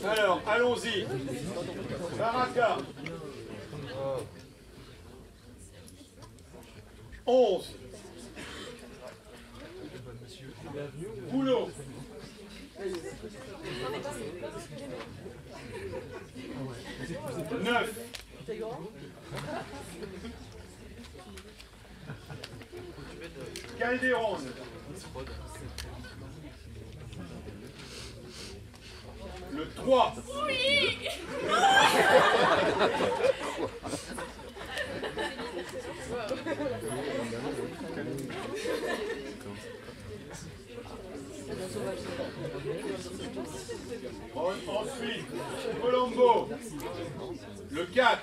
Alors, allons-y. Baraka. 11. Boulot. 9. Calderon. Le 3. Oui. Ensuite, Colombo. Le 4.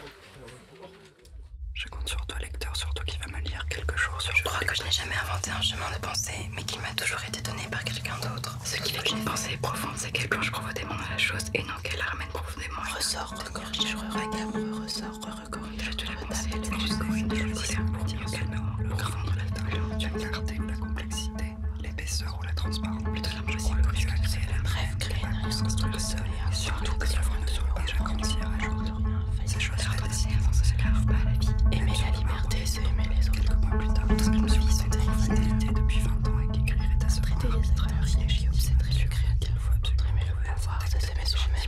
Je compte sur toi, lecteur, surtout qui va me lire quelque chose sur. Je crois que je n'ai jamais inventé un chemin de pensée, mais qui m'a toujours été donné par quelqu'un d'autre. Ce qui fait qu'une pensée profonde, c'est qu'elle plonge profondément dans la chose et non qu'elle la ramène profondément. Ressort, recorrige, regarde, ressort, recorrige. Je te la pensée, elle est jusqu'au une de colère pour dire calmement le grand de l'intérieur, tu as clarté ou la complexité, l'épaisseur ou la transparence, plutôt l'impossible que tu as créé la brève, créer une réponse sur le sol et surtout que l'œuvre ne soit pas j'agrandis à jour. Ces choses redressées avant ce s'éclave pas à la vie. Aimer la liberté, c'est aimer les autres. Quelques mois plus tard, tout ce que je me suis sont des fatalités depuis 20 ans et qu'écrire est à ce point arbitraire, réfléchi, obsédé, le créatif, il faut absolument aimer le pouvoir, c'est s'aimer soi-même.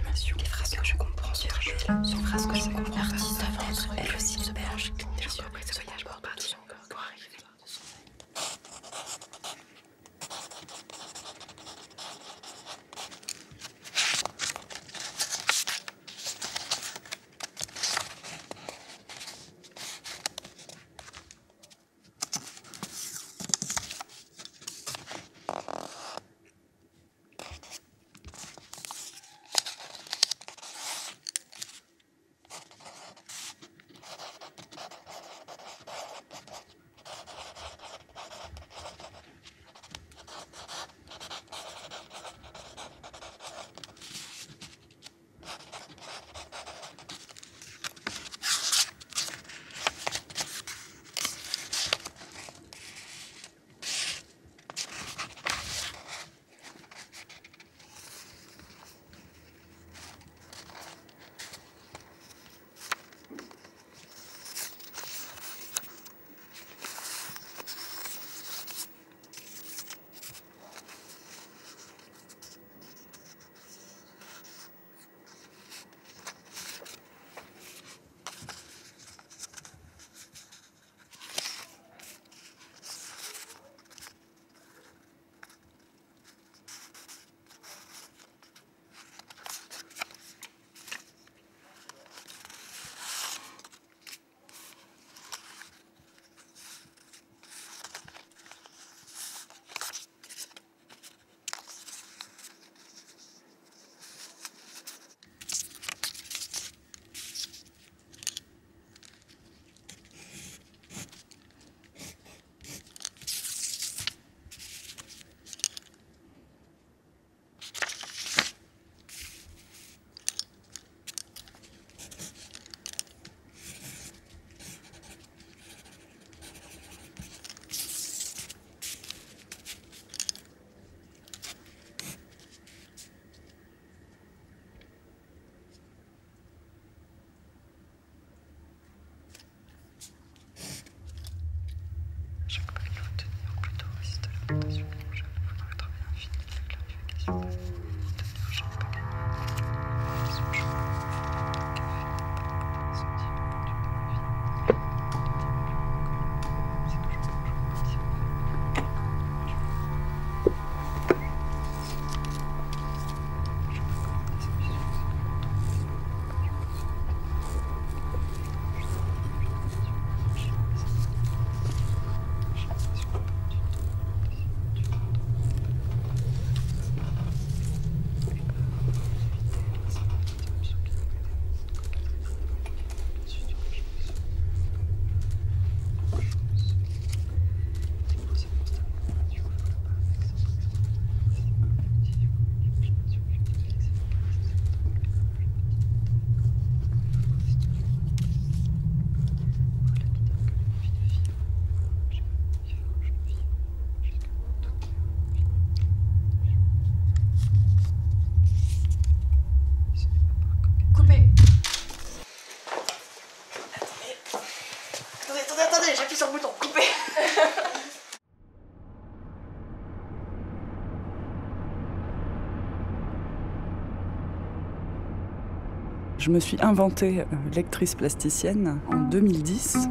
Je me suis inventée lectrice plasticienne en 2010.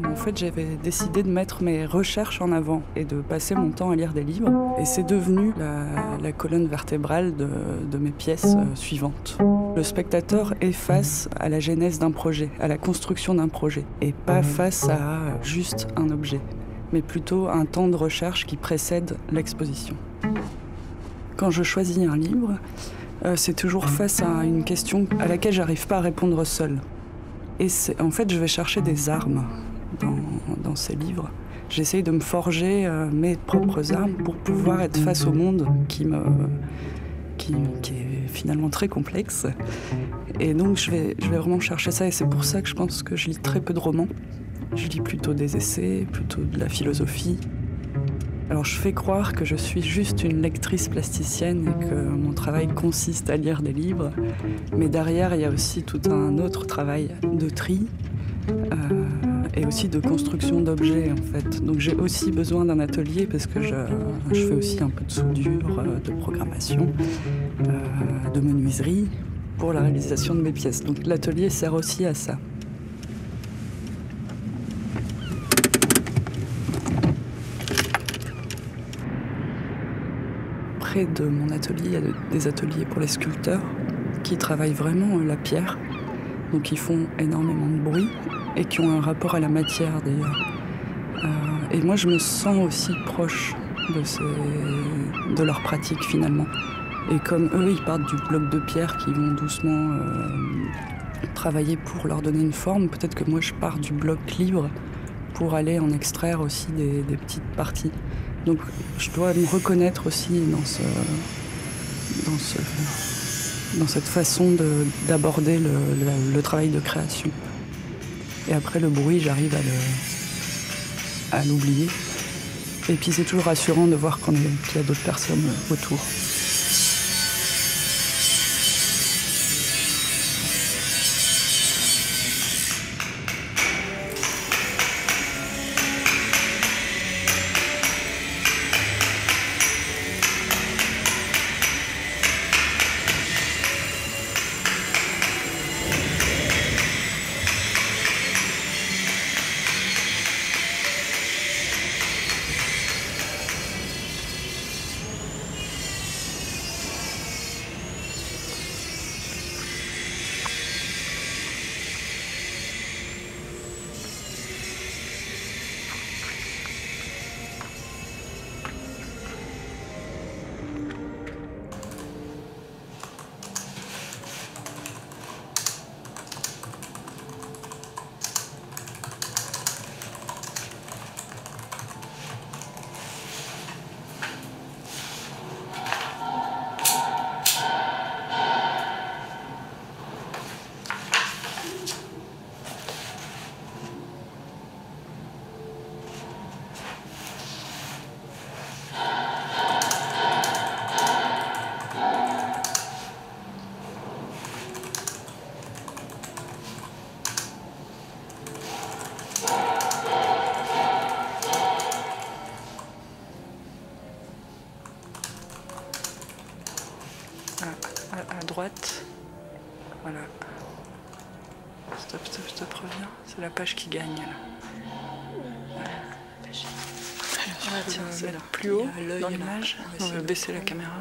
En fait, j'avais décidé de mettre mes recherches en avant et de passer mon temps à lire des livres. Et c'est devenu la colonne vertébrale de mes pièces suivantes. Le spectateur est face à la genèse d'un projet, à la construction d'un projet, et pas face à juste un objet, mais plutôt un temps de recherche qui précède l'exposition. Quand je choisis un livre, c'est toujours face à une question à laquelle j'arrive pas à répondre seule. Et en fait, je vais chercher des armes dans ces livres. J'essaye de me forger mes propres armes pour pouvoir être face au monde qui est finalement très complexe. Et donc je vais vraiment chercher ça, et c'est pour ça que je pense que je lis très peu de romans. Je lis plutôt des essais, plutôt de la philosophie. Alors je fais croire que je suis juste une lectrice plasticienne et que mon travail consiste à lire des livres, mais derrière il y a aussi tout un autre travail de tri et aussi de construction d'objets en fait. Donc j'ai aussi besoin d'un atelier parce que je fais aussi un peu de soudure, de programmation, de menuiserie pour la réalisation de mes pièces. Donc l'atelier sert aussi à ça. Près de mon atelier, il y a des ateliers pour les sculpteurs qui travaillent vraiment la pierre, donc ils font énormément de bruit et qui ont un rapport à la matière d'ailleurs. Et moi je me sens aussi proche de leur pratique finalement. Et comme eux ils partent du bloc de pierre qui vont doucement travailler pour leur donner une forme, peut-être que moi je pars du bloc libre pour aller en extraire aussi des petites parties. Donc je dois me reconnaître aussi dans cette façon d'aborder le travail de création. Et après le bruit, j'arrive à l'oublier. Et puis c'est toujours rassurant de voir qu'il y a d'autres personnes autour. À droite, voilà. Stop, reviens. C'est la page qui gagne là. Ah, tiens, c'est là. Plus haut dans l'image. On va baisser la caméra.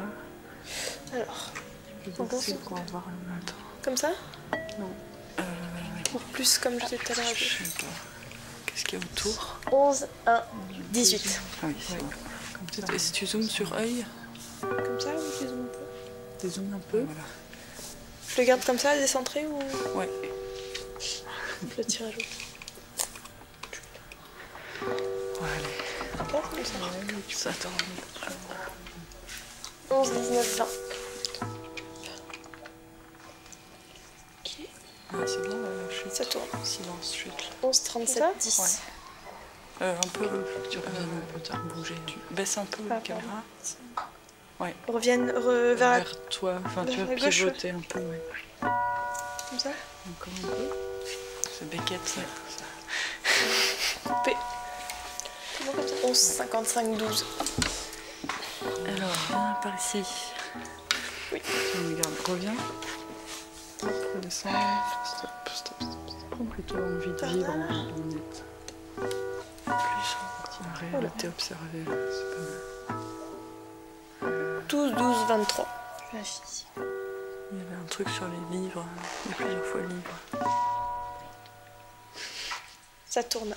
Alors, on pense qu'on va voir. comme ça? Non. Ou plus comme je disais tout à l'heure. Je sais pas. Qu'est-ce qu'il y a autour? 11, 1, 18. Ah oui, c'est bon. Et si tu zoomes sur œil? Comme ça ou tu zoomes un peu? Tu zoomes un peu. Voilà. Je le garde comme ça, décentré ou? Ouais. Je le tire à jour. Voilà. Pas comme ça. Attends. 11, 19, 20. Ok. Ah, c'est bon, chute. Ça tourne. Silence, chute. 11, 37, 10. Ouais. Un peu, tu peux bouger. Tu baisses un peu la caméra. Ouais. Reviennent vers toi, enfin tu vas gauche, pivoter un peu, ouais. Comme ça? Encore un peu. C'est Beckett, ça. Coupé. Comment comme ça? 11, 55, 12. Alors, viens par ici. Oui. Regarde, reviens. Redescendre. Stop, stop, stop. Ou plutôt envie de vivre en net. Plus la réalité observée, c'est pas mal. 12, 12, 23. Je vérifie ici. Il y avait un truc sur les livres, il y a plusieurs fois livres. Ça tourne.